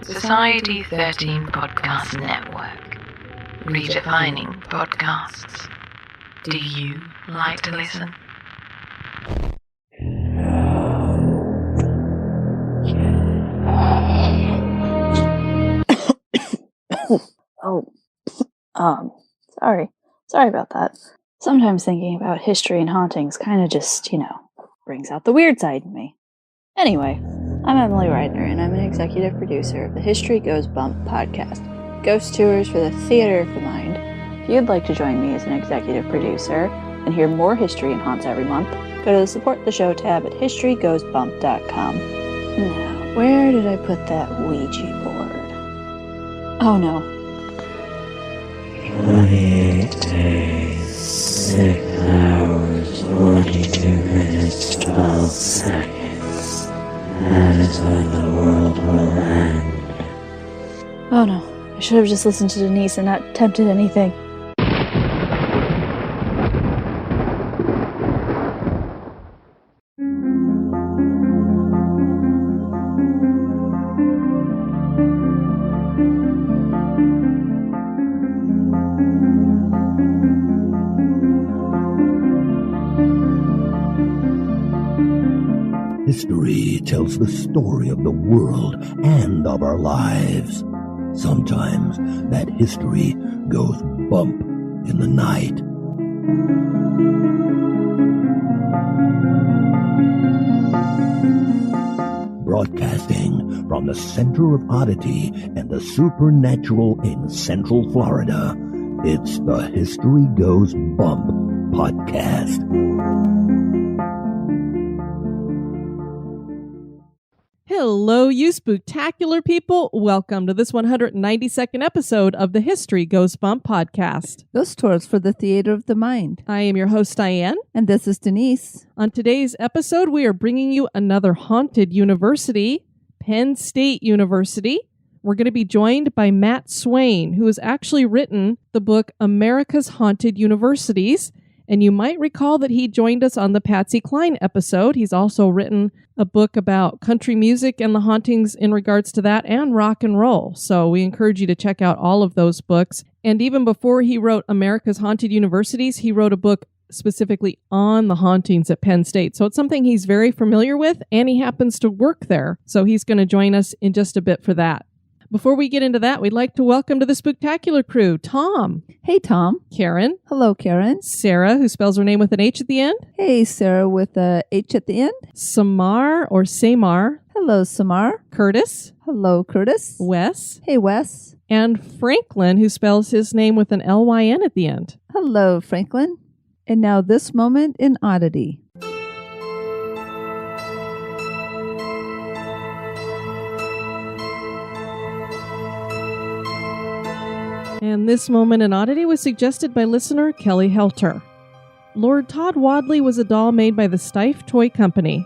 Society 13 Podcast Network. Redefining podcasts. Do you like to listen? Sorry about that. Sometimes thinking about history and hauntings kind of just, brings out the weird side in me. Anyway, I'm Emily Reidner, and I'm an executive producer of the History Goes Bump podcast, ghost tours for the theater of the mind. If you'd like to join me as an executive producer and hear more history and haunts every month, go to the Support the Show tab at historygoesbump.com. Now, where did I put that Ouija board? Oh no. 28 days, 6 hours, 42 minutes, 12 seconds. That is when the world will end. Oh no, I should have just listened to Denise and not attempted anything. History tells the story of the world and of our lives. Sometimes that history goes bump in the night. Broadcasting from the center of Oddity and the supernatural in Central Florida, it's the History Goes Bump podcast. Hello, you spooktacular people. Welcome to this 192nd episode of the History Goes Bump podcast. Ghost tours for the theater of the mind. I am your host, Diane. And this is Denise. On today's episode, we are bringing you another haunted university, Penn State University. We're going to be joined by Matt Swayne, who has actually written the book America's Haunted Universities. And you might recall that he joined us on the Patsy Cline episode. He's also written a book about country music and the hauntings in regards to that, and rock and roll. So we encourage you to check out all of those books. And even before he wrote America's Haunted Universities, he wrote a book specifically on the hauntings at Penn State. So it's something he's very familiar with, and he happens to work there. So he's going to join us in just a bit for that. Before we get into that, we'd like to welcome to the Spooktacular crew, Tom. Hey, Tom. Karen. Hello, Karen. Sarah, who spells her name with an H at the end. Hey, Sarah, with a H at the end. Samar or Samar. Hello, Samar. Curtis. Hello, Curtis. Wes. Hey, Wes. And Franklin, who spells his name with an L-Y-N at the end. Hello, Franklin. And now this moment in Oddity. And this moment in Oddity was suggested by listener Kelly Helter. Lord Todd Wadley was a doll made by the Steiff Toy Company.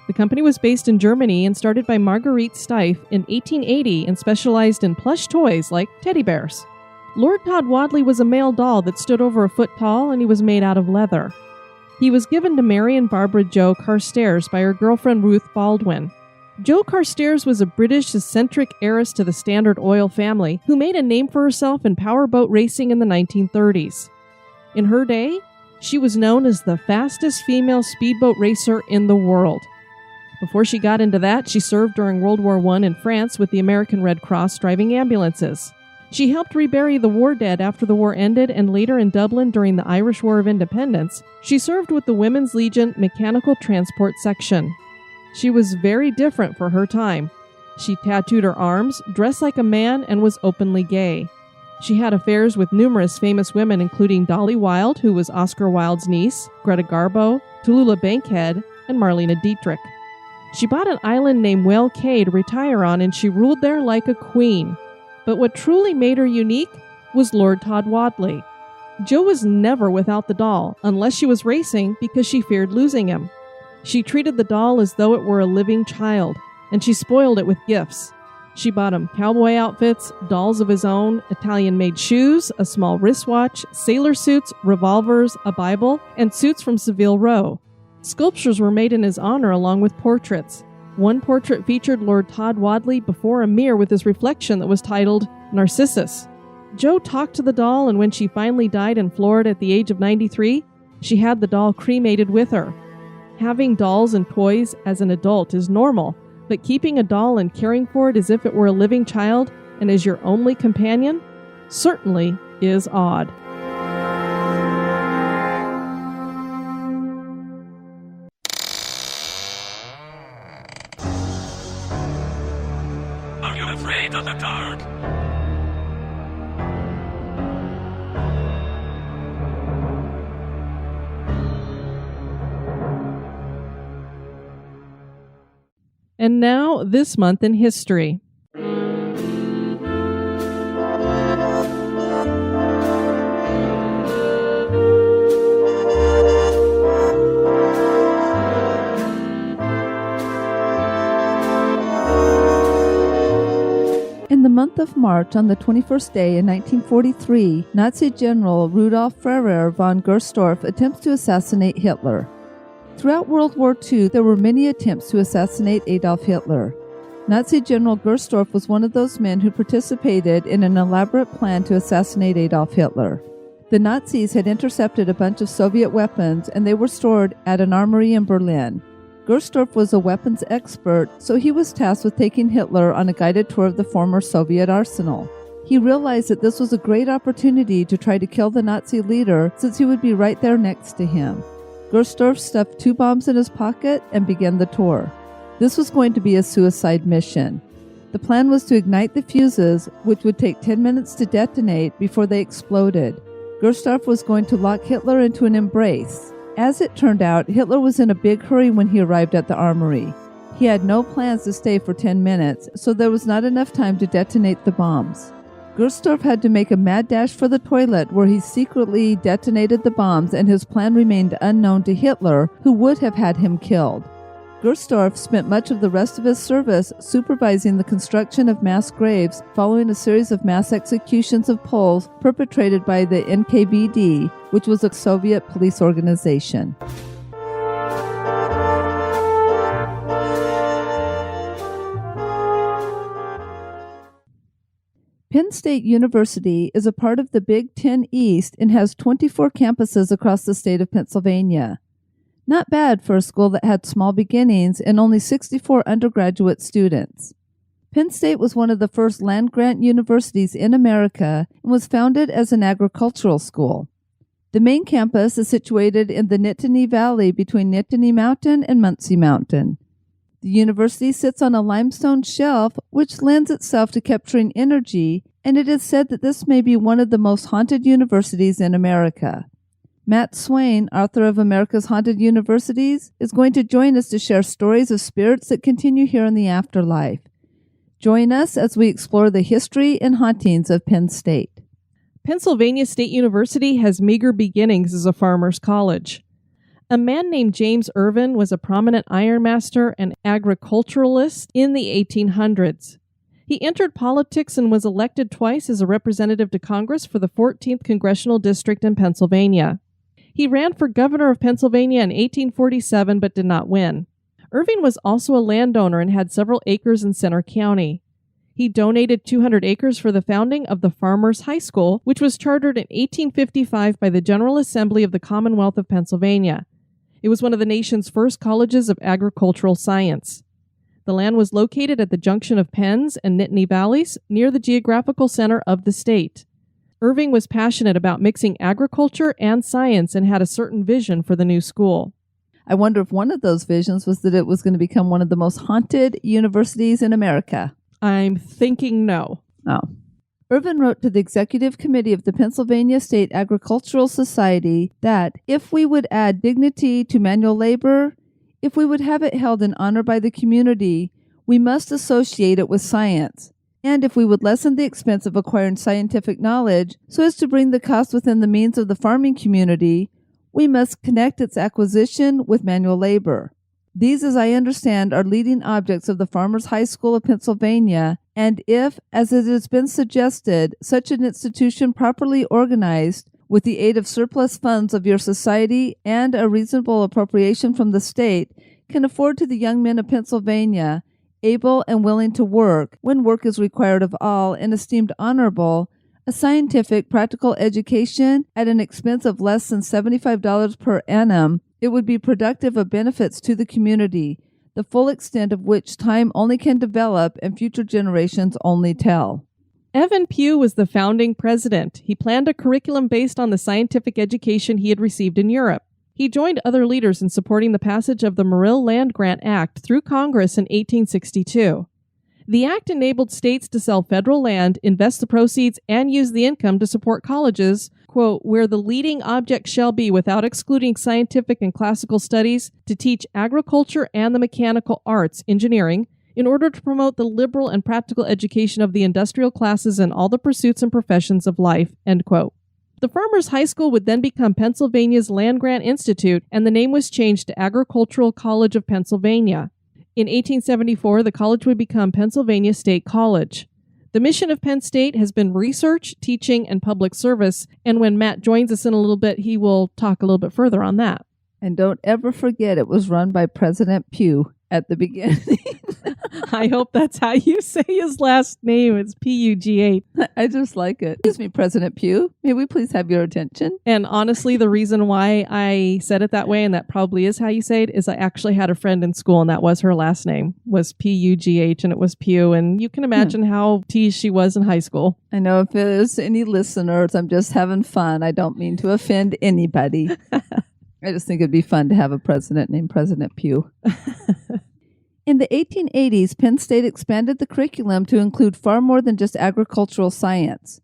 The company was based in Germany and started by Marguerite Steiff in 1880 and specialized in plush toys like teddy bears. Lord Todd Wadley was a male doll that stood over a foot tall, and he was made out of leather. He was given to Mary and Barbara Jo Carstairs by her girlfriend Ruth Baldwin. Jo Carstairs was a British eccentric heiress to the Standard Oil family who made a name for herself in powerboat racing in the 1930s. In her day, she was known as the fastest female speedboat racer in the world. Before she got into that, she served during World War I in France with the American Red Cross driving ambulances. She helped rebury the war dead after the war ended, and later in Dublin during the Irish War of Independence, she served with the Women's Legion Mechanical Transport Section. She was very different for her time. She tattooed her arms, dressed like a man, and was openly gay. She had affairs with numerous famous women, including Dolly Wilde, who was Oscar Wilde's niece, Greta Garbo, Tallulah Bankhead, and Marlene Dietrich. She bought an island named Whale Cay to retire on, and she ruled there like a queen. But what truly made her unique was Lord Todd Wadley. Jo was never without the doll, unless she was racing, because she feared losing him. She treated the doll as though it were a living child, and she spoiled it with gifts. She bought him cowboy outfits, dolls of his own, Italian-made shoes, a small wristwatch, sailor suits, revolvers, a Bible, and suits from Savile Row. Sculptures were made in his honor along with portraits. One portrait featured Lord Todd Wadley before a mirror with his reflection that was titled Narcissus. Jo talked to the doll, and when she finally died in Florida at the age of 93, she had the doll cremated with her. Having dolls and toys as an adult is normal, but keeping a doll and caring for it as if it were a living child and as your only companion certainly is odd. Are you afraid of the dark? And now, this month in history. In the month of March, on the 21st day in 1943, Nazi General Rudolf Freiherr von Gersdorff attempts to assassinate Hitler. Throughout World War II, there were many attempts to assassinate Adolf Hitler. Nazi General Gersdorff was one of those men who participated in an elaborate plan to assassinate Adolf Hitler. The Nazis had intercepted a bunch of Soviet weapons, and they were stored at an armory in Berlin. Gersdorff was a weapons expert, so he was tasked with taking Hitler on a guided tour of the former Soviet arsenal. He realized that this was a great opportunity to try to kill the Nazi leader, since he would be right there next to him. Gersdorff stuffed 2 bombs in his pocket and began the tour. This was going to be a suicide mission. The plan was to ignite the fuses, which would take 10 minutes to detonate before they exploded. Gersdorff was going to lock Hitler into an embrace. As it turned out, Hitler was in a big hurry when he arrived at the armory. He had no plans to stay for 10 minutes, so there was not enough time to detonate the bombs. Gersdorff had to make a mad dash for the toilet, where he secretly detonated the bombs, and his plan remained unknown to Hitler, who would have had him killed. Gersdorff spent much of the rest of his service supervising the construction of mass graves following a series of mass executions of Poles perpetrated by the NKVD, which was a Soviet police organization. Penn State University is a part of the Big Ten East and has 24 campuses across the state of Pennsylvania. Not bad for a school that had small beginnings and only 64 undergraduate students. Penn State was one of the first land-grant universities in America and was founded as an agricultural school. The main campus is situated in the Nittany Valley between Nittany Mountain and Muncy Mountain. The university sits on a limestone shelf, which lends itself to capturing energy, and it is said that this may be one of the most haunted universities in America. Matt Swayne, author of America's Haunted Universities, is going to join us to share stories of spirits that continue here in the afterlife. Join us as we explore the history and hauntings of Penn State. Pennsylvania State University has meager beginnings as a farmer's college. A man named James Irvin was a prominent ironmaster and agriculturalist in the 1800s. He entered politics and was elected twice as a representative to Congress for the 14th Congressional District in Pennsylvania. He ran for governor of Pennsylvania in 1847 but did not win. Irving was also a landowner and had several acres in Center County. He donated 200 acres for the founding of the Farmers High School, which was chartered in 1855 by the General Assembly of the Commonwealth of Pennsylvania. It was one of the nation's first colleges of agricultural science. The land was located at the junction of Penn's and Nittany Valleys, near the geographical center of the state. Irving was passionate about mixing agriculture and science and had a certain vision for the new school. I wonder if one of those visions was that it was going to become one of the most haunted universities in America. I'm thinking no. Oh. Irvin wrote to the Executive Committee of the Pennsylvania State Agricultural Society that if we would add dignity to manual labor, if we would have it held in honor by the community, we must associate it with science. And if we would lessen the expense of acquiring scientific knowledge so as to bring the cost within the means of the farming community, we must connect its acquisition with manual labor. These, as I understand, are leading objects of the Farmers High School of Pennsylvania, and if, as it has been suggested, such an institution properly organized, with the aid of surplus funds of your society and a reasonable appropriation from the state, can afford to the young men of Pennsylvania, able and willing to work, when work is required of all and esteemed honorable, a scientific, practical education at an expense of less than $75 per annum. It would be productive of benefits to the community, the full extent of which time only can develop and future generations only tell. Evan Pugh was the founding president. He planned a curriculum based on the scientific education he had received in Europe. He joined other leaders in supporting the passage of the Morrill Land Grant Act through Congress in 1862. The act enabled states to sell federal land, invest the proceeds, and use the income to support colleges, quote, where the leading object shall be, without excluding scientific and classical studies, to teach agriculture and the mechanical arts, engineering, in order to promote the liberal and practical education of the industrial classes in all the pursuits and professions of life, end quote. The Farmers' High School would then become Pennsylvania's Land Grant Institute, and the name was changed to Agricultural College of Pennsylvania. In 1874, the college would become Pennsylvania State College. The mission of Penn State has been research, teaching, and public service, and when Matt joins us in a little bit, he will talk a little bit further on that. And don't ever forget it was run by President Pugh at the beginning. I hope that's how you say his last name. It's P-U-G-H. I just like it. Excuse me, President Pugh. May we please have your attention? And honestly, the reason why I said it that way, and that probably is how you say it, is I actually had a friend in school, and that was her last name, was P-U-G-H, and it was Pugh. And you can imagine how teased she was in high school. I know if there's any listeners, I'm just having fun. I don't mean to offend anybody. I just think it'd be fun to have a president named President Pugh. In the 1880s, Penn State expanded the curriculum to include far more than just agricultural science.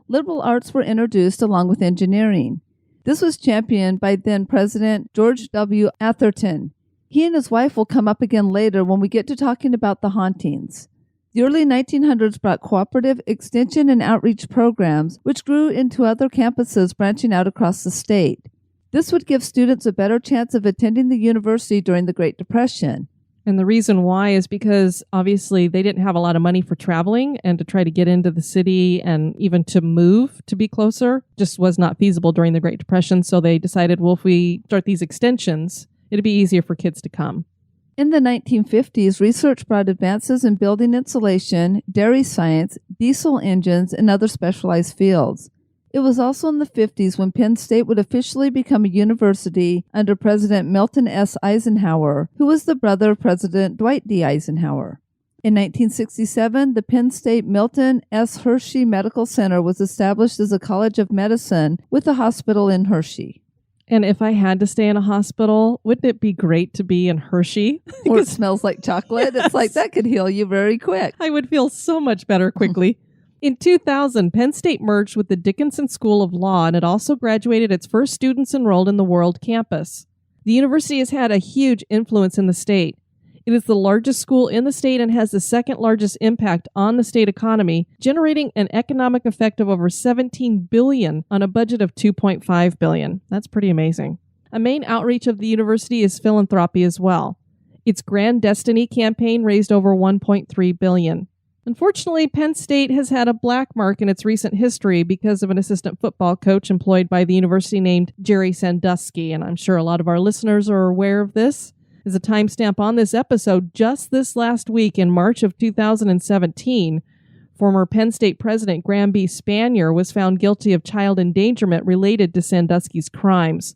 Liberal arts were introduced along with engineering. This was championed by then-President George W. Atherton. He and his wife will come up again later when we get to talking about the hauntings. The early 1900s brought cooperative extension and outreach programs, which grew into other campuses branching out across the state. This would give students a better chance of attending the university during the Great Depression. And the reason why is because obviously they didn't have a lot of money for traveling, and to try to get into the city and even to move to be closer just was not feasible during the Great Depression. So they decided, well, if we start these extensions, it'd be easier for kids to come. In the 1950s, research brought advances in building insulation, dairy science, diesel engines, and other specialized fields. It was also in the 50s when Penn State would officially become a university under President Milton S. Eisenhower, who was the brother of President Dwight D. Eisenhower. In 1967, the Penn State Milton S. Hershey Medical Center was established as a college of medicine with a hospital in Hershey. And if I had to stay in a hospital, wouldn't it be great to be in Hershey? Or it smells like chocolate. Yes. It's like that could heal you very quick. I would feel so much better quickly. In 2000, Penn State merged with the Dickinson School of Law, and it also graduated its first students enrolled in the World Campus. The university has had a huge influence in the state. It is the largest school in the state and has the second largest impact on the state economy, generating an economic effect of over $17 billion on a budget of $2.5 billion. That's pretty amazing. A main outreach of the university is philanthropy as well. Its Grand Destiny campaign raised over $1.3 billion. Unfortunately, Penn State has had a black mark in its recent history because of an assistant football coach employed by the university named Jerry Sandusky, and I'm sure a lot of our listeners are aware of this. As a timestamp on this episode, just this last week in March of 2017, former Penn State president Graham B. Spanier was found guilty of child endangerment related to Sandusky's crimes.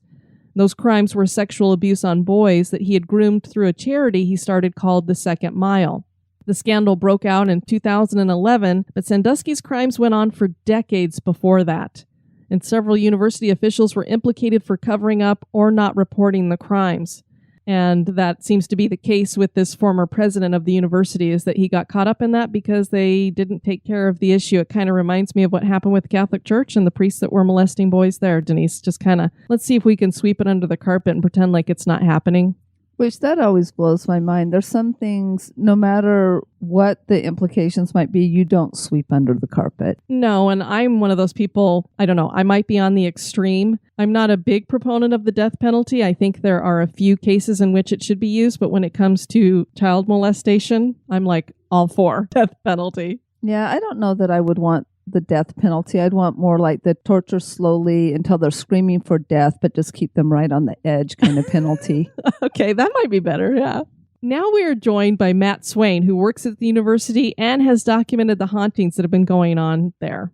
Those crimes were sexual abuse on boys that he had groomed through a charity he started called The Second Mile. The scandal broke out in 2011, but Sandusky's crimes went on for decades before that, and several university officials were implicated for covering up or not reporting the crimes. And that seems to be the case with this former president of the university, is that he got caught up in that because they didn't take care of the issue. It kind of reminds me of what happened with the Catholic Church and the priests that were molesting boys there, Denise. Just kind of, let's see if we can sweep it under the carpet and pretend like it's not happening. Which that always blows my mind. There's some things, no matter what the implications might be, you don't sweep under the carpet. No, and I'm one of those people, I don't know, I might be on the extreme. I'm not a big proponent of the death penalty. I think there are a few cases in which it should be used, but when it comes to child molestation, I'm like all for death penalty. Yeah, I don't know that I would want the death penalty. I'd want more like the torture slowly until they're screaming for death, but just keep them right on the edge kind of penalty. Okay, that might be better, yeah. Now we are joined by Matt Swayne, who works at the university and has documented the hauntings that have been going on there.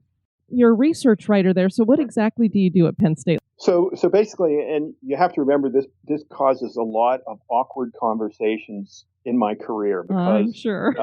You're a research writer there, so what exactly do you do at Penn State? So basically, and you have to remember this causes a lot of awkward conversations in my career because, I'm sure.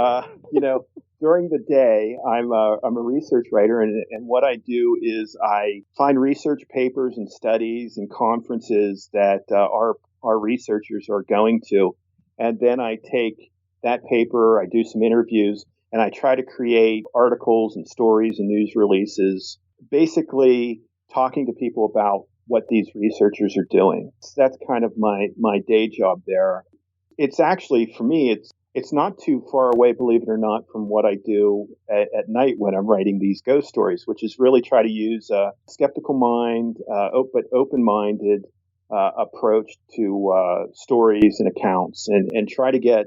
during the day, I'm a research writer, and what I do is I find research papers and studies and conferences that our researchers are going to, and then I take that paper, I do some interviews, and I try to create articles and stories and news releases, basically talking to people about what these researchers are doing. So that's kind of my day job there. It's actually, for me, it's not too far away, believe it or not, from what I do at night when I'm writing these ghost stories, which is really try to use a skeptical mind, but open-minded approach to stories and accounts, and try to get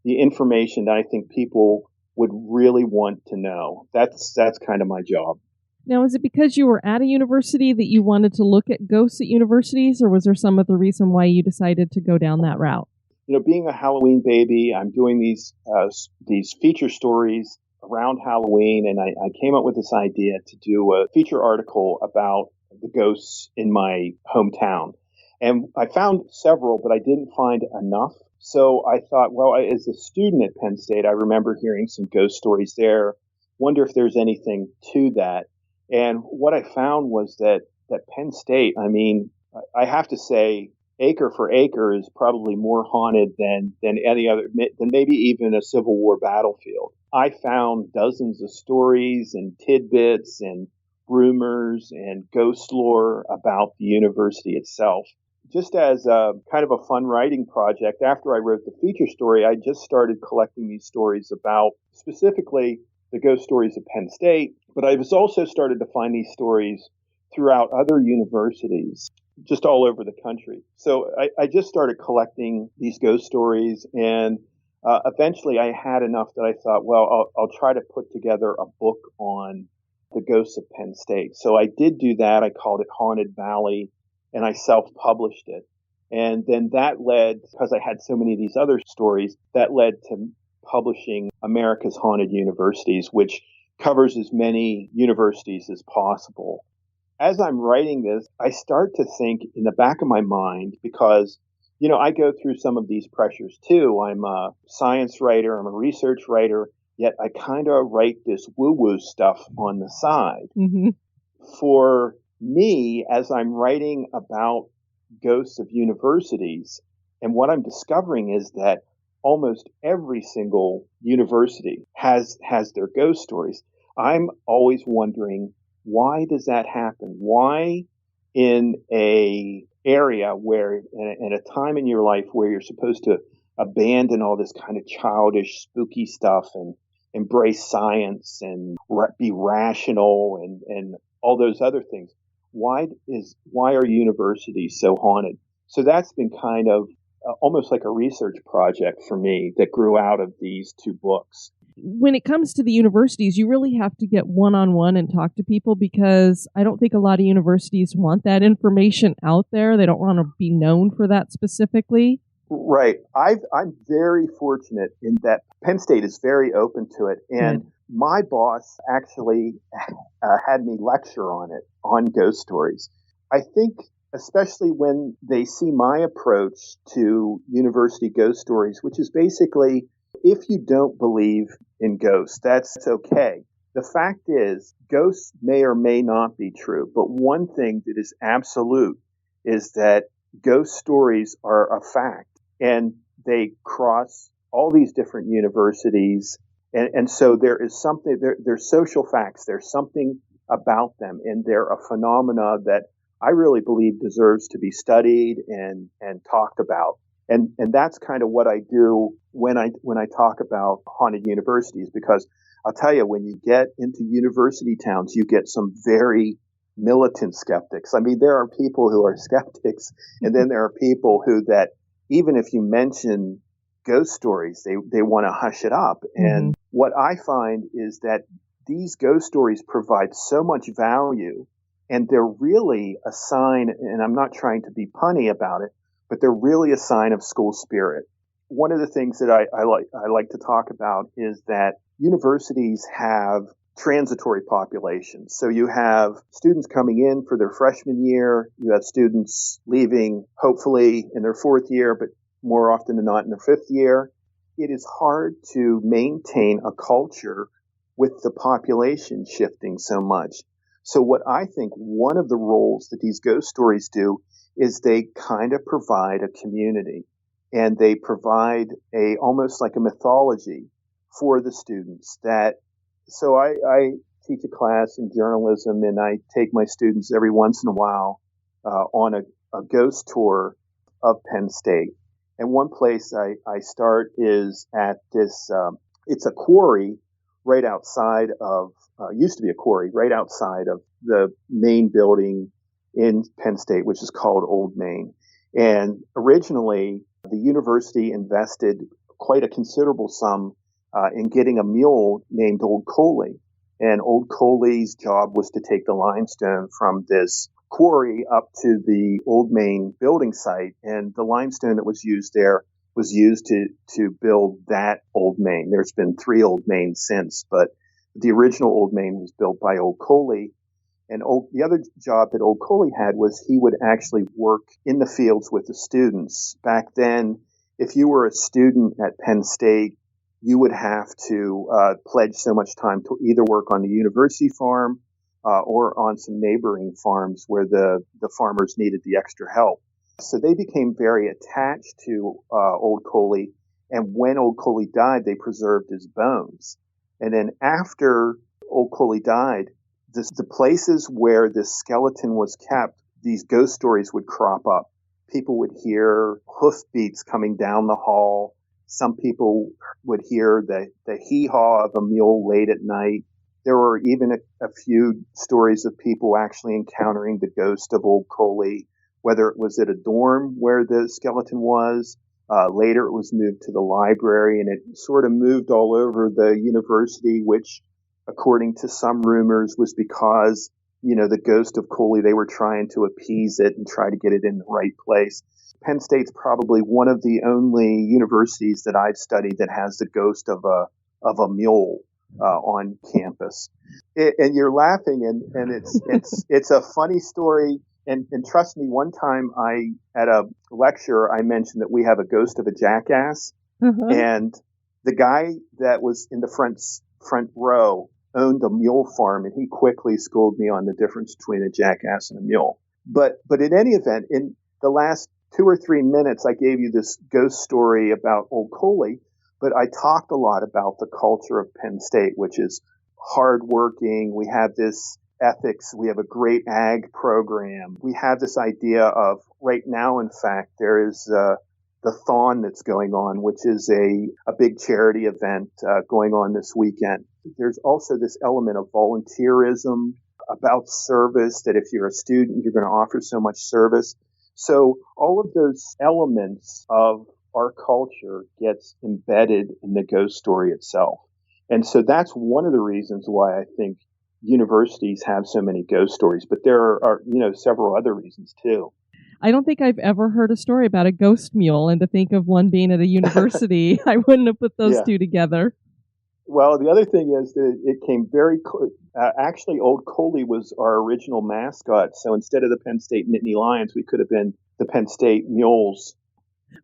the information that I think people would really want to know. That's kind of my job. Now, is it because you were at a university that you wanted to look at ghosts at universities, or was there some other reason why you decided to go down that route? Being a Halloween baby, I'm doing these feature stories around Halloween, and I came up with this idea to do a feature article about the ghosts in my hometown. And I found several, but I didn't find enough. So I thought, well, as a student at Penn State, I remember hearing some ghost stories there. Wonder if there's anything to that. And what I found was that Penn State, I have to say, acre for acre is probably more haunted than any other, than maybe even a Civil War battlefield. I found dozens of stories and tidbits and rumors and ghost lore about the university itself. Just as a kind of a fun writing project, after I wrote the feature story, I just started collecting these stories about specifically the ghost stories of Penn State, but I was also started to find these stories throughout other universities, just all over the country. So I just started collecting these ghost stories, and eventually I had enough that I thought, well, I'll try to put together a book on the ghosts of Penn State. So I did do that. I called it Haunted Valley, and I self-published it. And then that led, because I had so many of these other stories, that led to publishing America's Haunted Universities, which covers as many universities as possible. As I'm writing this, I start to think in the back of my mind, because, I go through some of these pressures too. I'm a science writer, I'm a research writer, yet I kind of write this woo-woo stuff on the side. Mm-hmm. For me, as I'm writing about ghosts of universities, and what I'm discovering is that almost every single university has their ghost stories. I'm always wondering, why does that happen? Why in a area where, in a time in your life where you're supposed to abandon all this kind of childish, spooky stuff and embrace science and be rational and all those other things, why are universities so haunted? So that's been kind of almost like a research project for me that grew out of these two books. When it comes to the universities, you really have to get one-on-one and talk to people, because I don't think a lot of universities want that information out there. They don't want to be known for that specifically. Right. I'm very fortunate in that Penn State is very open to it. And my boss actually had me lecture on ghost stories. I think especially when they see my approach to university ghost stories, which is basically, if you don't believe in ghosts, that's okay. The fact is, ghosts may or may not be true, but one thing that is absolute is that ghost stories are a fact, and they cross all these different universities. And so there is something, they're social facts, there's something about them, and they're a phenomena that I really believe deserves to be studied and talked about. And that's kind of what I do when I talk about haunted universities, because I'll tell you, when you get into university towns, you get some very militant skeptics. I mean, there are people who are skeptics, and then there are people who that even if you mention ghost stories, they want to hush it up. And what I find is that these ghost stories provide so much value, and they're really a sign, and I'm not trying to be punny about it, but they're really a sign of school spirit. One of the things that I like to talk about is that universities have transitory populations. So you have students coming in for their freshman year, you have students leaving hopefully in their fourth year, but more often than not in their fifth year. It is hard to maintain a culture with the population shifting so much. So what I think one of the roles that these ghost stories do is they kind of provide a community, and they provide almost like a mythology for the students. So I teach a class in journalism, and I take my students every once in a while on a ghost tour of Penn State. And one place I start is at this, it's a quarry right outside of, used to be a quarry right outside of the main building in Penn State, which is called Old Main. And originally, the university invested quite a considerable sum in getting a mule named Old Coley. And Old Coley's job was to take the limestone from this quarry up to the Old Main building site. And the limestone that was used there was used to build that Old Main. There's been 3 Old Mains since, but the original Old Main was built by Old Coley. And the other job that Old Coley had was he would actually work in the fields with the students. Back then, if you were a student at Penn State, you would have to pledge so much time to either work on the university farm or on some neighboring farms where the farmers needed the extra help. So they became very attached to Old Coley, and when Old Coley died, they preserved his bones. And then after Old Coley died, the places where this skeleton was kept, these ghost stories would crop up. People would hear hoofbeats coming down the hall. Some people would hear the hee-haw of a mule late at night. There were even a few stories of people actually encountering the ghost of Old Coley, whether it was at a dorm where the skeleton was. Later it was moved to the library, and it sort of moved all over the university, which, according to some rumors, was because, the ghost of Coley, they were trying to appease it and try to get it in the right place. Penn State's probably one of the only universities that I've studied that has the ghost of a mule on campus. And you're laughing, and it's a funny story. And trust me, one time at a lecture, I mentioned that we have a ghost of a jackass. Mm-hmm. And the guy that was in the front row owned a mule farm, and he quickly schooled me on the difference between a jackass and a mule. But in any event, in the last 2 or 3 minutes, I gave you this ghost story about Old Coley, but I talked a lot about the culture of Penn State, which is hardworking. We have this ethics. We have a great ag program. We have this idea of, right now, in fact, there is the Thon that's going on, which is a big charity event going on this weekend. There's also this element of volunteerism, about service, that if you're a student, you're going to offer so much service. So all of those elements of our culture gets embedded in the ghost story itself. And so that's one of the reasons why I think universities have so many ghost stories, but there are several other reasons too. I don't think I've ever heard a story about a ghost mule, and to think of one being at a university, I wouldn't have put those two together. Well, the other thing is that it came very actually, Old Coley was our original mascot, so instead of the Penn State Nittany Lions, we could have been the Penn State Mules.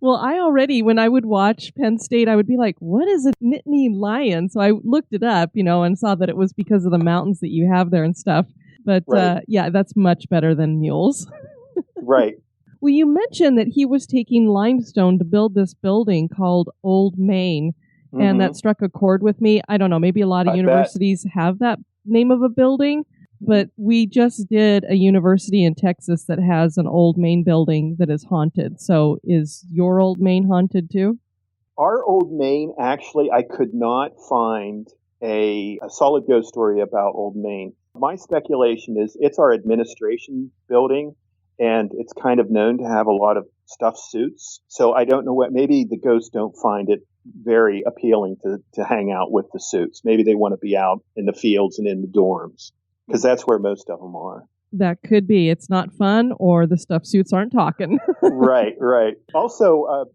Well, when I would watch Penn State, I would be like, what is a Nittany Lion? So I looked it up, and saw that it was because of the mountains that you have there and stuff. But right. That's much better than mules. Right. Well, you mentioned that he was taking limestone to build this building called Old Main, and that struck a chord with me. I don't know, maybe a lot of universities have that name of a building, but we just did a university in Texas that has an Old Main building that is haunted. So is your Old Main haunted too? Our Old Main, actually, I could not find a solid ghost story about Old Main. My speculation is it's our administration building, and it's kind of known to have a lot of stuffed suits. So I don't know maybe the ghosts don't find it very appealing to hang out with the suits. Maybe they want to be out in the fields and in the dorms, because that's where most of them are. That could be. It's not fun, or the stuffed suits aren't talking. Right. Also,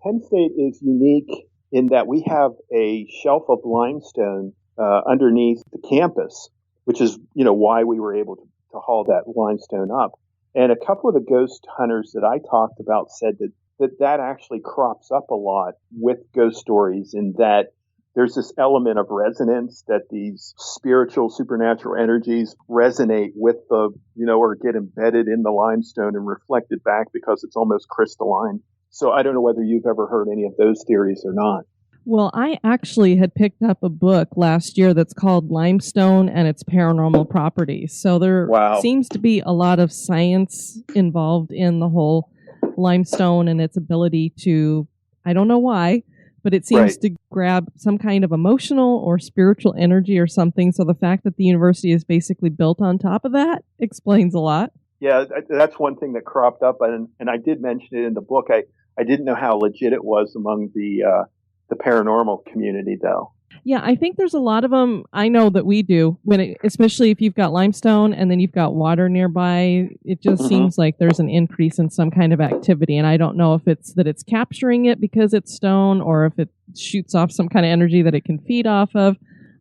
Penn State is unique in that we have a shelf of limestone underneath the campus, which is, why we were able to haul that limestone up. And a couple of the ghost hunters that I talked about said that actually crops up a lot with ghost stories, in that there's this element of resonance, that these spiritual, supernatural energies resonate with or get embedded in the limestone and reflected back because it's almost crystalline. So I don't know whether you've ever heard any of those theories or not. Well, I actually had picked up a book last year that's called Limestone and Its Paranormal Properties. So there seems to be a lot of science involved in the whole limestone and its ability to, I don't know why, but it seems to grab some kind of emotional or spiritual energy or something. So the fact that the university is basically built on top of that explains a lot. Yeah, that's one thing that cropped up. And I did mention it in the book. I didn't know how legit it was among the paranormal community, though. Yeah, I think there's a lot of them. I know that we do, especially if you've got limestone and then you've got water nearby. It just seems like there's an increase in some kind of activity, and I don't know if it's that it's capturing it because it's stone, or if it shoots off some kind of energy that it can feed off of.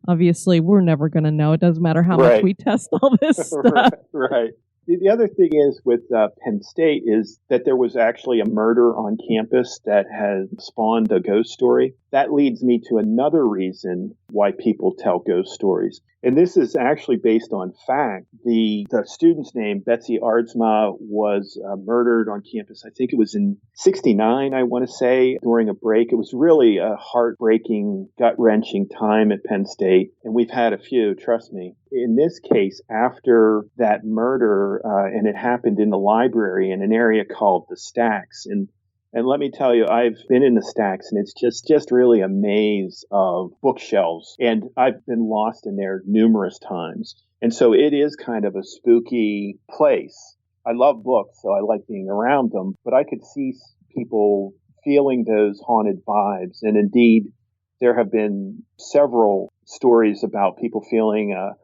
Obviously, we're never going to know. It doesn't matter how much we test all this stuff. Right. The other thing is with Penn State is that there was actually a murder on campus that has spawned a ghost story. That leads me to another reason why people tell ghost stories. And this is actually based on fact. The student's name, Betsy Aardsma, was murdered on campus. I think it was in 1969, I want to say, during a break. It was really a heartbreaking, gut-wrenching time at Penn State. And we've had a few, trust me. In this case, after that murder, and it happened in the library in an area called the Stacks. And let me tell you, I've been in the Stacks, and it's just really a maze of bookshelves. And I've been lost in there numerous times. And so it is kind of a spooky place. I love books, so I like being around them. But I could see people feeling those haunted vibes. And indeed, there have been several stories about people feeling a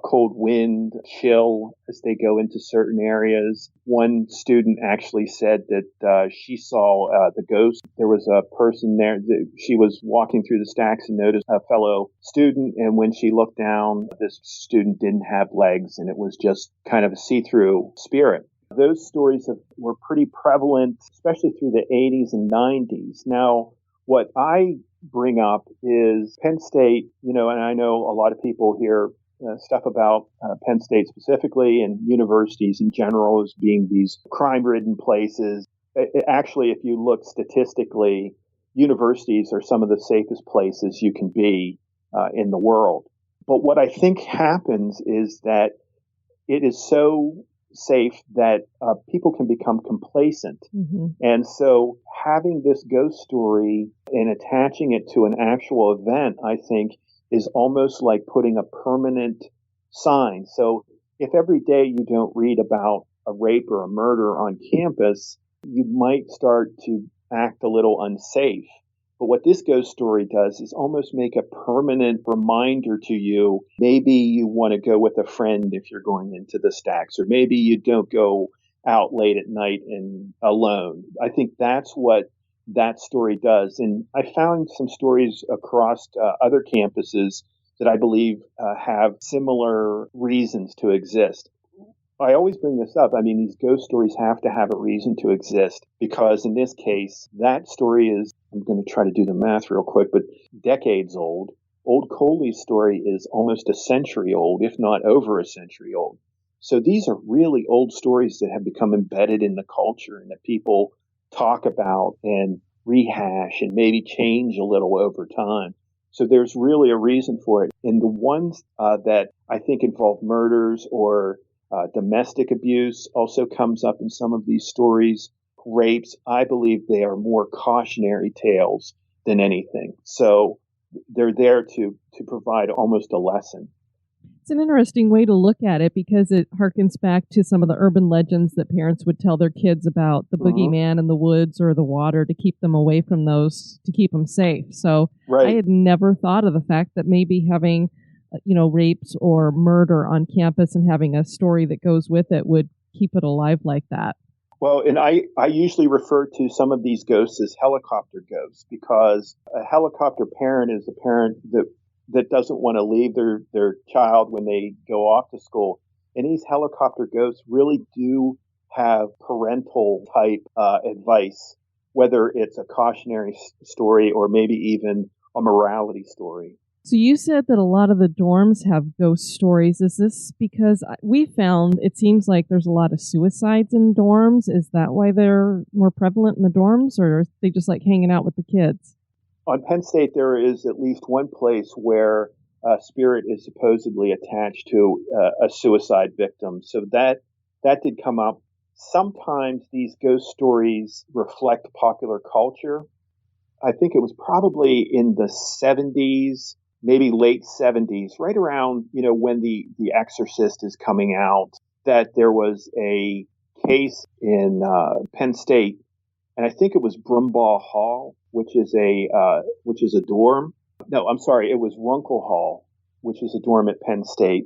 cold wind chill as they go into certain areas. One student actually said that she saw the ghost. There was a person there. She was walking through the Stacks and noticed a fellow student. And when she looked down, this student didn't have legs, and it was just kind of a see-through spirit. Those stories were pretty prevalent, especially through the 80s and 90s. Now, what I bring up is Penn State, and I know a lot of people hear stuff about Penn State specifically and universities in general as being these crime-ridden places. Actually, if you look statistically, universities are some of the safest places you can be in the world. But what I think happens is that it is so safe that people can become complacent. Mm-hmm. And so having this ghost story and attaching it to an actual event, I think, is almost like putting a permanent sign. So if every day you don't read about a rape or a murder on campus, you might start to act a little unsafe. But what this ghost story does is almost make a permanent reminder to you. Maybe you want to go with a friend if you're going into the Stacks, or maybe you don't go out late at night and alone. I think that's what that story does. And I found some stories across other campuses that I believe have similar reasons to exist. I always bring this up. I mean, these ghost stories have to have a reason to exist, because in this case, that story is, I'm going to try to do the math real quick, but decades old. Old Coley's story is almost a century old, if not over a century old. So these are really old stories that have become embedded in the culture and that people talk about and rehash and maybe change a little over time. So there's really a reason for it. And the ones that I think involve murders or domestic abuse also comes up in some of these stories. Rapes, I believe they are more cautionary tales than anything. So they're there to provide almost a lesson. It's an interesting way to look at it because it harkens back to some of the urban legends that parents would tell their kids about the boogeyman in the woods or the water to keep them away from those, to keep them safe. So I had never thought of the fact that maybe having, rapes or murder on campus and having a story that goes with it would keep it alive like that. Well, and I usually refer to some of these ghosts as helicopter ghosts because a helicopter parent is a parent that doesn't want to leave their child when they go off to school. And these helicopter ghosts really do have parental type advice, whether it's a cautionary story or maybe even a morality story. So you said that a lot of the dorms have ghost stories. Is this because we found it seems like there's a lot of suicides in dorms? Is that why they're more prevalent in the dorms, or are they just like hanging out with the kids? On Penn State, there is at least one place where a spirit is supposedly attached to a suicide victim. So that did come up. Sometimes these ghost stories reflect popular culture. I think it was probably in the 70s, maybe late 70s, right around, when the Exorcist is coming out, that there was a case in Penn State, and I think it was Brumbaugh Hall, which is a dorm. No, I'm sorry, it was Runkle Hall, which is a dorm at Penn State.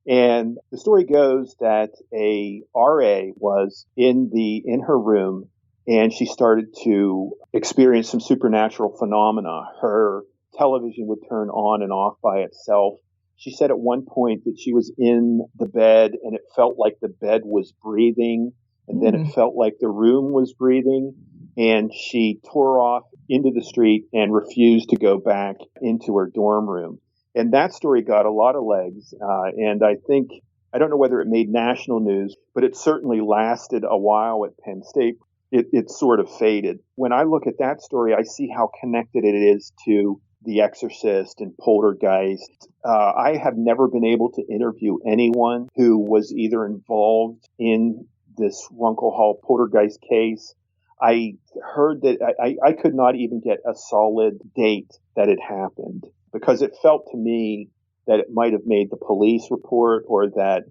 And the story goes that a RA was in her room, and she started to experience some supernatural phenomena. Her television would turn on and off by itself. She said at one point that she was in the bed and it felt like the bed was breathing, and then it felt like the room was breathing, and she tore off into the street and refused to go back into her dorm room. And that story got a lot of legs, and I don't know whether it made national news, but it certainly lasted a while at Penn State. It sort of faded. When I look at that story, I see how connected it is to The Exorcist and Poltergeist. I have never been able to interview anyone who was either involved in this Runkle Hall Poltergeist case. I heard that I could not even get a solid date that it happened because it felt to me that it might have made the police report or that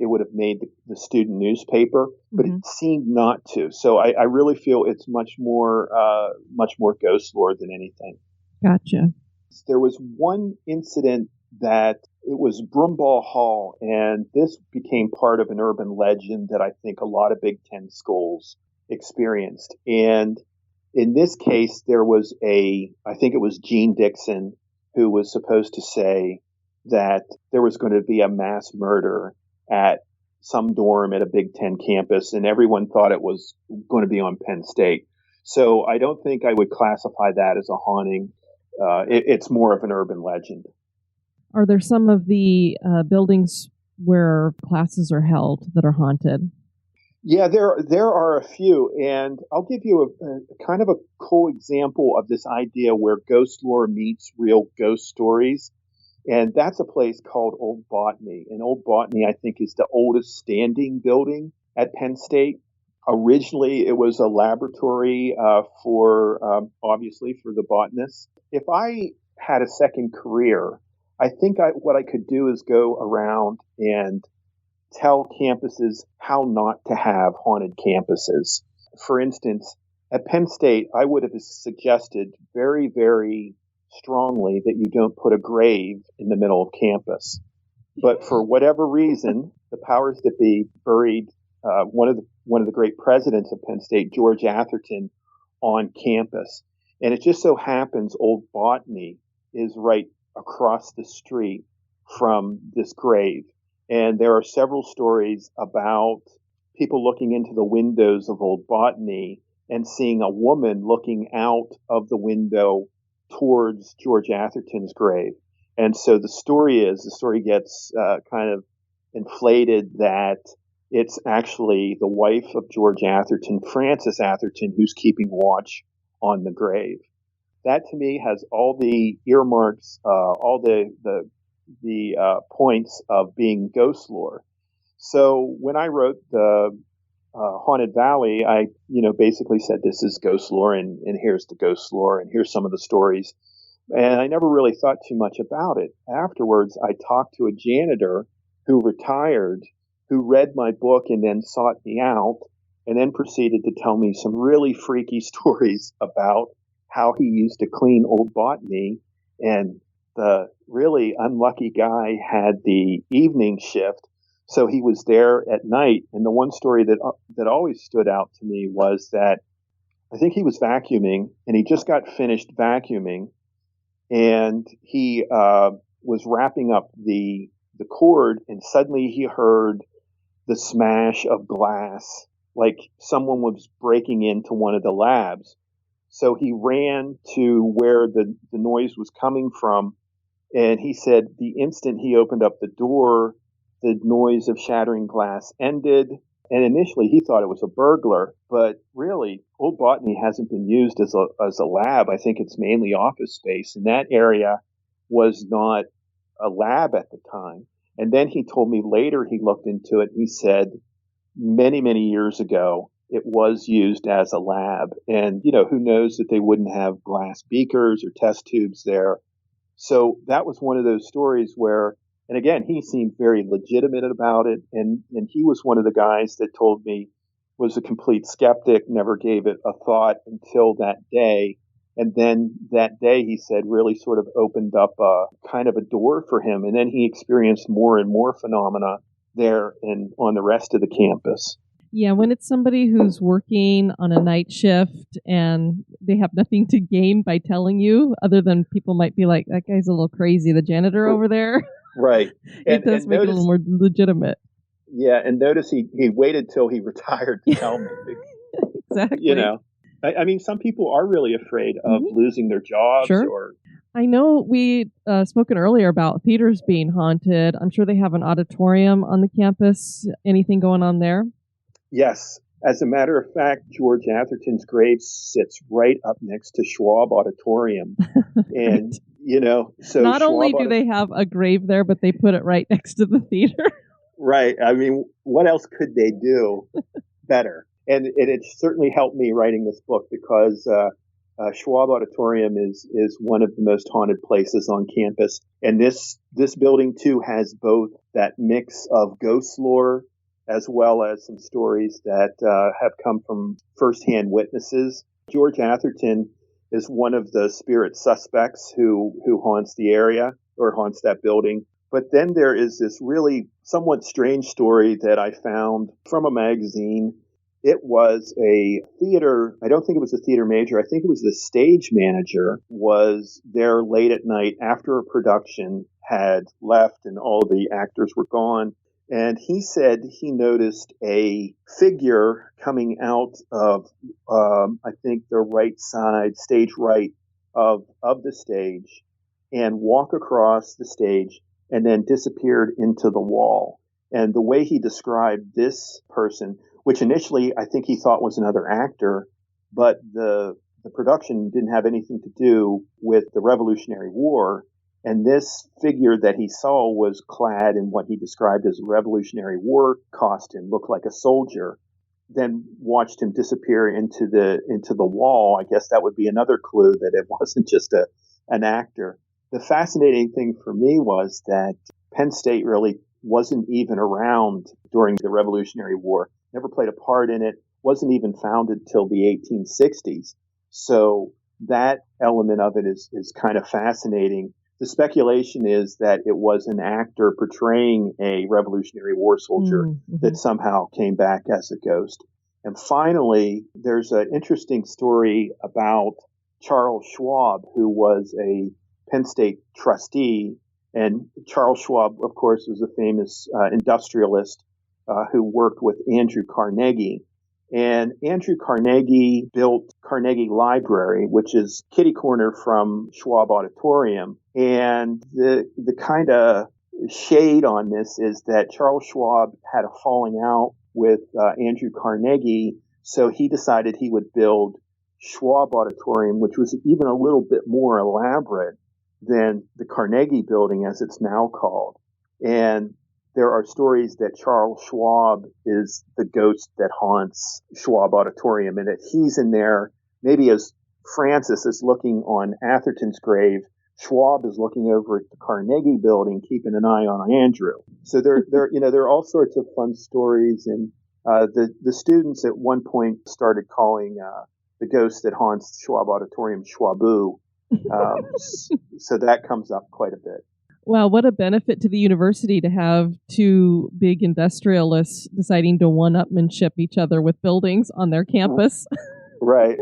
it would have made the student newspaper, but it seemed not to. So I really feel it's much more ghost lore than anything. Gotcha. There was one incident that it was Brumbaugh Hall, and this became part of an urban legend that I think a lot of Big Ten schools experienced. And in this case, there was I think it was Gene Dixon who was supposed to say that there was going to be a mass murder at some dorm at a Big Ten campus, and everyone thought it was going to be on Penn State. So I don't think I would classify that as a haunting. It's more of an urban legend. Are there some of the buildings where classes are held that are haunted? Yeah, there are a few, and I'll give you a kind of a cool example of this idea where ghost lore meets real ghost stories. And that's a place called Old Botany. And Old Botany, I think, is the oldest standing building at Penn State. Originally, it was a laboratory obviously, for the botanists. If I had a second career, I think what I could do is go around and tell campuses how not to have haunted campuses. For instance, at Penn State, I would have suggested very, very strongly that you don't put a grave in the middle of campus. But for whatever reason, the powers that be buried one of the great presidents of Penn State, George Atherton, on campus. And it just so happens Old Botany is right across the street from this grave. And there are several stories about people looking into the windows of Old Botany and seeing a woman looking out of the window towards George Atherton's grave. And so the story gets kind of inflated that it's actually the wife of George Atherton, Frances Atherton, who's keeping watch on the grave. That to me has all the earmarks, all the points of being ghost lore. So when I wrote the Haunted Valley, I basically said this is ghost lore, and here's the ghost lore, and here's some of the stories And I never really thought too much about it. Afterwards, I talked to a janitor who retired, who read my book and then sought me out, and then proceeded to tell me some really freaky stories about how he used to clean old botany. And the really unlucky guy had the evening shift, so he was there at night. And the one story that always stood out to me was that I think he was vacuuming, and he just got finished vacuuming, and he was wrapping up the cord, and suddenly he heard the smash of glass, like someone was breaking into one of the labs. So he ran to where the noise was coming from, and he said the instant he opened up the door, the noise of shattering glass ended. And initially he thought it was a burglar, but really, old botany hasn't been used as a lab. I think it's mainly office space, and that area was not a lab at the time. And then he told me later he looked into it. He said many, many years ago, it was used as a lab. And, who knows that they wouldn't have glass beakers or test tubes there. So that was one of those stories where, and again, he seemed very legitimate about it. And he was one of the guys that told me was a complete skeptic, never gave it a thought until that day. And then that day, he said, really sort of opened up a kind of a door for him. And then he experienced more and more phenomena there and on the rest of the campus. Yeah, when it's somebody who's working on a night shift and they have nothing to gain by telling you, other than people might be like, that guy's a little crazy, the janitor over there. Right. It does make it a little more legitimate. Yeah, and notice he waited till he retired to tell me. Exactly. I mean, some people are really afraid of losing their jobs. Sure. Or I know we spoken earlier about theaters being haunted. I'm sure they have an auditorium on the campus. Anything going on there? Yes. As a matter of fact, George Atherton's grave sits right up next to Schwab Auditorium. And, so not Schwab only do they have a grave there, but they put it right next to the theater. Right. I mean, what else could they do better? And it certainly helped me writing this book because Schwab Auditorium is one of the most haunted places on campus. And this building, too, has both that mix of ghost lore as well as some stories that have come from firsthand witnesses. George Atherton is one of the spirit suspects who haunts the area or haunts that building. But then there is this really somewhat strange story that I found from a magazine. It was a theater. I don't think it was a theater major. I think it was the stage manager was there late at night after a production had left and all the actors were gone. And he said he noticed a figure coming out of, I think, the right side, stage right of the stage, and walk across the stage and then disappeared into the wall. And the way he described this person, which initially I think he thought was another actor, but the production didn't have anything to do with the Revolutionary War. And this figure that he saw was clad in what he described as a Revolutionary War costume, looked like a soldier, then watched him disappear into the wall. I guess that would be another clue that it wasn't just an actor. The fascinating thing for me was that Penn State really wasn't even around during the Revolutionary War, never played a part in it, wasn't even founded till the 1860s. So that element of it is kind of fascinating. The speculation is that it was an actor portraying a Revolutionary War soldier that somehow came back as a ghost. And finally, there's an interesting story about Charles Schwab, who was a Penn State trustee. And Charles Schwab, of course, was a famous industrialist who worked with Andrew Carnegie. And Andrew Carnegie built Carnegie Library, which is kitty corner from Schwab Auditorium. And the kind of shade on this is that Charles Schwab had a falling out with Andrew Carnegie, so he decided he would build Schwab Auditorium, which was even a little bit more elaborate than the Carnegie building, as it's now called. And there are stories that Charles Schwab is the ghost that haunts Schwab Auditorium, and that he's in there, maybe as Francis is looking on Atherton's grave, Schwab is looking over at the Carnegie building, keeping an eye on Andrew. So there are all sorts of fun stories. And the students at one point started calling the ghost that haunts Schwab Auditorium Schwaboo. So that comes up quite a bit. Wow, what a benefit to the university to have two big industrialists deciding to one-upmanship each other with buildings on their campus. Right.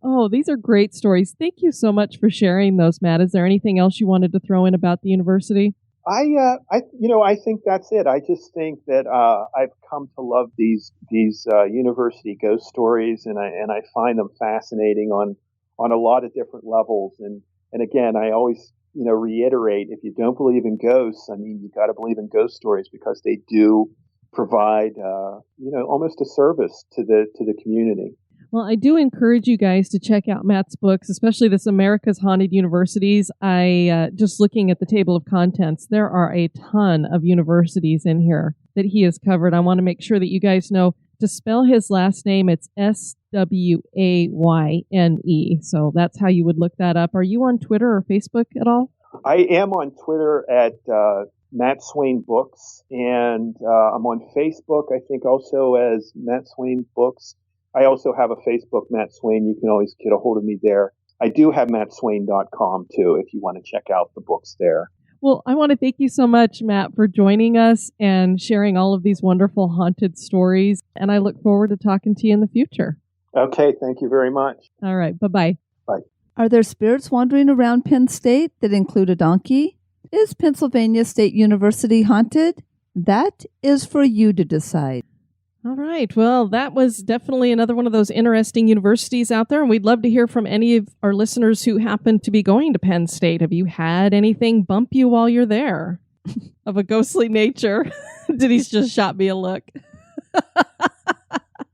Oh, these are great stories. Thank you so much for sharing those, Matt. Is there anything else you wanted to throw in about the university? I think that's it. I just think that I've come to love these university ghost stories, and I find them fascinating on a lot of different levels. And again, I always reiterate, if you don't believe in ghosts, I mean, you got to believe in ghost stories, because they do provide almost a service to the community. Well, I do encourage you guys to check out Matt's books, especially this America's Haunted Universities. Just looking at the table of contents, there are a ton of universities in here that he has covered. I want to make sure that you guys know to spell his last name. It's Swayne. So that's how you would look that up. Are you on Twitter or Facebook at all? I am on Twitter at Matt Swayne Books, and I'm on Facebook, I think, also as Matt Swayne Books. I also have a Facebook, Matt Swayne. You can always get a hold of me there. I do have mattswayne.com, too, if you want to check out the books there. Well, I want to thank you so much, Matt, for joining us and sharing all of these wonderful haunted stories. And I look forward to talking to you in the future. Okay, thank you very much. All right, bye-bye. Bye. Are there spirits wandering around Penn State that include a donkey? Is Pennsylvania State University haunted? That is for you to decide. All right. Well, that was definitely another one of those interesting universities out there. And we'd love to hear from any of our listeners who happen to be going to Penn State. Have you had anything bump you while you're there of a ghostly nature? Denise just shot me a look.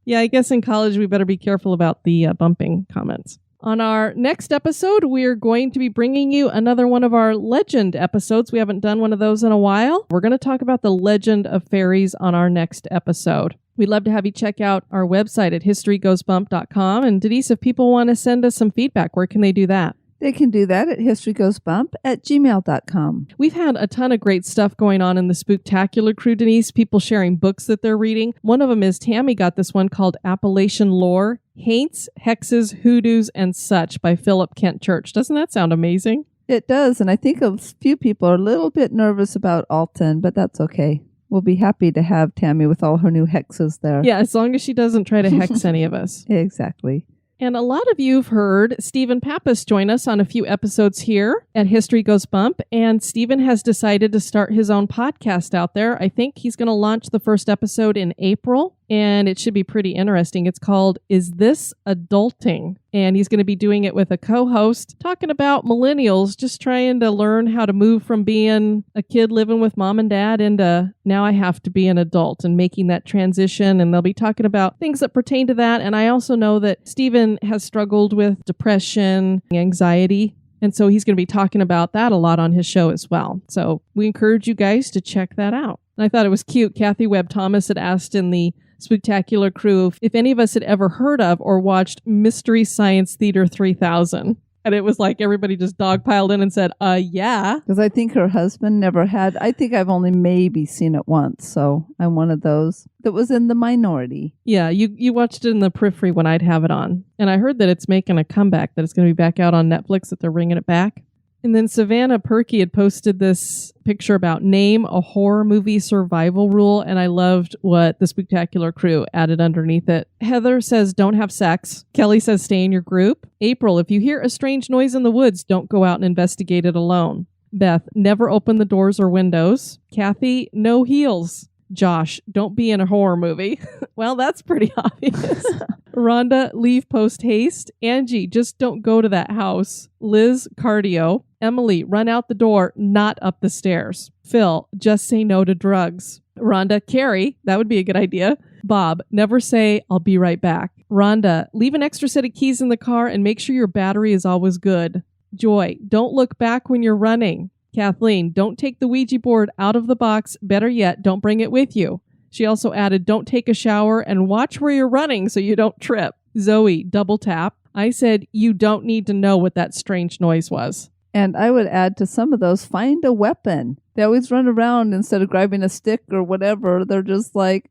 Yeah, I guess in college we better be careful about the bumping comments. On our next episode, we're going to be bringing you another one of our legend episodes. We haven't done one of those in a while. We're going to talk about the legend of fairies on our next episode. We'd love to have you check out our website at historygoesbump.com. And Denise, if people want to send us some feedback, where can they do that? They can do that at historygoesbump@gmail.com. We've had a ton of great stuff going on in the Spooktacular crew, Denise. People sharing books that they're reading. One of them is Tammy got this one called Appalachian Lore, Haints, Hexes, Hoodoos, and Such by Philip Kent Church. Doesn't that sound amazing? It does, and I think a few people are a little bit nervous about Alton, but that's okay. We'll be happy to have Tammy with all her new hexes there. Yeah, as long as she doesn't try to hex any of us. Exactly. And a lot of you have heard Stephen Pappas join us on a few episodes here at History Goes Bump, and Stephen has decided to start his own podcast out there. I think he's going to launch the first episode in April, and it should be pretty interesting. It's called Is This Adulting? And he's going to be doing it with a co-host, talking about millennials, just trying to learn how to move from being a kid living with mom and dad into now I have to be an adult, and making that transition. And they'll be talking about things that pertain to that. And I also know that Stephen has struggled with depression, anxiety. And so he's going to be talking about that a lot on his show as well. So we encourage you guys to check that out. And I thought it was cute. Kathy Webb Thomas had asked in the Spooktacular crew if any of us had ever heard of or watched Mystery Science Theater 3000. And it was like everybody just dogpiled in and said, yeah. Because I think her husband never had. I think I've only maybe seen it once. So I'm one of those that was in the minority. Yeah, you watched it in the periphery when I'd have it on. And I heard that it's making a comeback, that it's going to be back out on Netflix, that they're bringing it back. And then Savannah Perky had posted this picture about name a horror movie survival rule. And I loved what the Spooktacular crew added underneath it. Heather says, don't have sex. Kelly says, stay in your group. April, if you hear a strange noise in the woods, don't go out and investigate it alone. Beth, never open the doors or windows. Kathy, no heels. Josh, don't be in a horror movie. Well, that's pretty obvious. Rhonda, leave post haste. Angie, just don't go to that house. Liz, cardio. Emily, run out the door, not up the stairs. Phil, just say no to drugs. Rhonda, Carrie, that would be a good idea. Bob, never say, I'll be right back. Rhonda, leave an extra set of keys in the car and make sure your battery is always good. Joy, don't look back when you're running. Kathleen, don't take the Ouija board out of the box. Better yet, don't bring it with you. She also added, don't take a shower and watch where you're running so you don't trip. Zoe, double tap. I said, you don't need to know what that strange noise was. And I would add to some of those, find a weapon. They always run around instead of grabbing a stick or whatever. They're just like,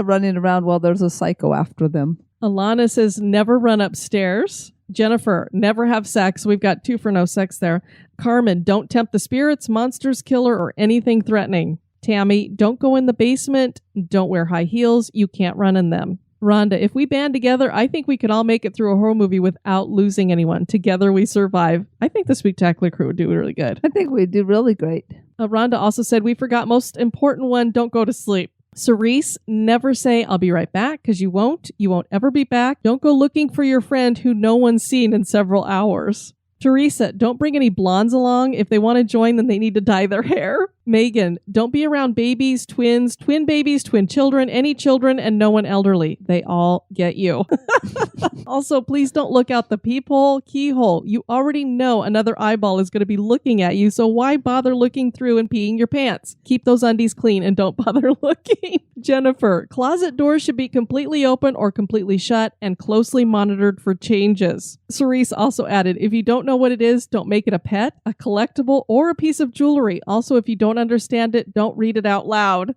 running around while there's a psycho after them. Alana says, never run upstairs. Jennifer, never have sex. We've got 2 for no sex there. Carmen, don't tempt the spirits, monsters, killer, or anything threatening. Tammy, don't go in the basement. Don't wear high heels. You can't run in them. Rhonda, if we band together, I think we could all make it through a horror movie without losing anyone. Together we survive. I think the Spooktacular crew would do really good. I think we'd do really great. Rhonda also said, we forgot most important one, don't go to sleep. Cerise, never say, I'll be right back, because you won't. You won't ever be back. Don't go looking for your friend who no one's seen in several hours. Teresa, don't bring any blondes along. If they want to join, then they need to dye their hair. Megan, don't be around babies, twins, twin babies, twin children, any children, and no one elderly. They all get you. Also, please don't look out the peephole, keyhole. You already know another eyeball is going to be looking at you, so why bother looking through and peeing your pants? Keep those undies clean and don't bother looking. Jennifer, closet doors should be completely open or completely shut and closely monitored for changes. Cerise also added, if you don't know what it is, don't make it a pet, a collectible, or a piece of jewelry. Also, if you don't understand it, don't read it out loud.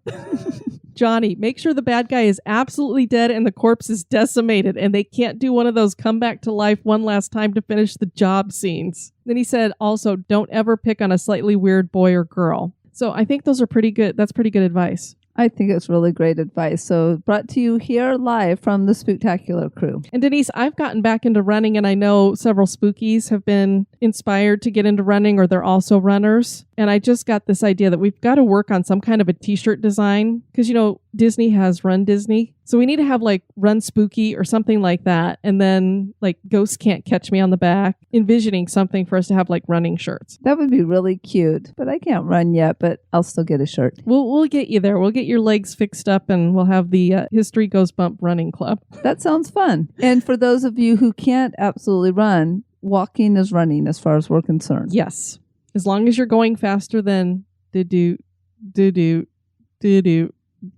Johnny, make sure the bad guy is absolutely dead and the corpse is decimated and they can't do one of those come back to life one last time to finish the job scenes. Then he said, also, don't ever pick on a slightly weird boy or girl. So I think those are pretty good. That's pretty good advice. I think it's really great advice. So brought to you here live from the Spooktacular crew. And Denise, I've gotten back into running, and I know several spookies have been inspired to get into running, or they're also runners. And I just got this idea that we've got to work on some kind of a t-shirt design because, you know, Disney has Run Disney. So we need to have like Run Spooky or something like that. And then like Ghosts Can't Catch Me on the back, envisioning something for us to have like running shirts. That would be really cute. But I can't run yet, but I'll still get a shirt. We'll get you there. We'll get your legs fixed up and we'll have the History Goes Bump running club. That sounds fun. And for those of you who can't absolutely run, walking is running as far as we're concerned. Yes. As long as you're going faster than do-do, do-do, do-do,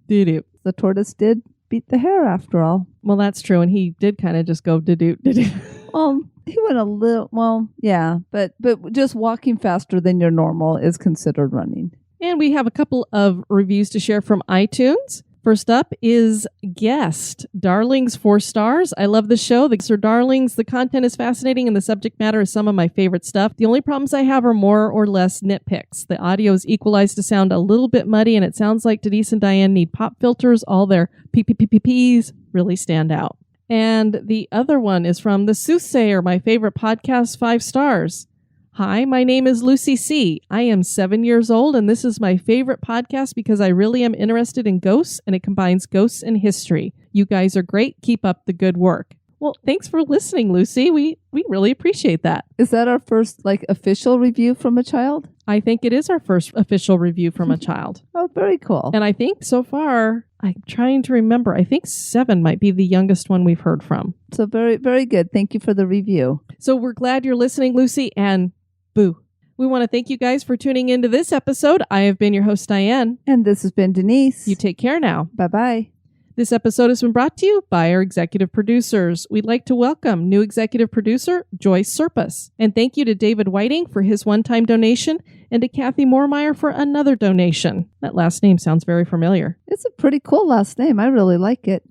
do-do. The tortoise did beat the hare after all. Well, that's true. And he did kind of just go do-do, do-do. Well, he went a little, well, yeah. But just walking faster than your normal is considered running. And we have a couple of reviews to share from iTunes. First up is Guest. Darlings, 4 stars. I love the show. These are Darlings. The content is fascinating and the subject matter is some of my favorite stuff. The only problems I have are more or less nitpicks. The audio is equalized to sound a little bit muddy and it sounds like Denise and Diane need pop filters. All their PPPPs really stand out. And the other one is from The Soothsayer, my favorite podcast, 5 stars. Hi, my name is Lucy C. I am 7 years old, and this is my favorite podcast because I really am interested in ghosts, and it combines ghosts and history. You guys are great. Keep up the good work. Well, thanks for listening, Lucy. We really appreciate that. Is that our first, official review from a child? I think it is our first official review from a child. Oh, very cool. And I think so far, I'm trying to remember, I think 7 might be the youngest one we've heard from. So very, very good. Thank you for the review. So we're glad you're listening, Lucy, and boo. We want to thank you guys for tuning into this episode. I have been your host, Diane. And this has been Denise. You take care now. Bye-bye. This episode has been brought to you by our executive producers. We'd like to welcome new executive producer, Joyce Serpus. And thank you to David Whiting for his one-time donation and to Kathy Moormeyer for another donation. That last name sounds very familiar. It's a pretty cool last name. I really like it.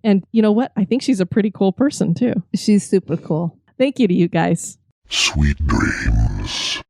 And you know what? I think she's a pretty cool person, too. She's super cool. Thank you to you guys. Sweet dreams.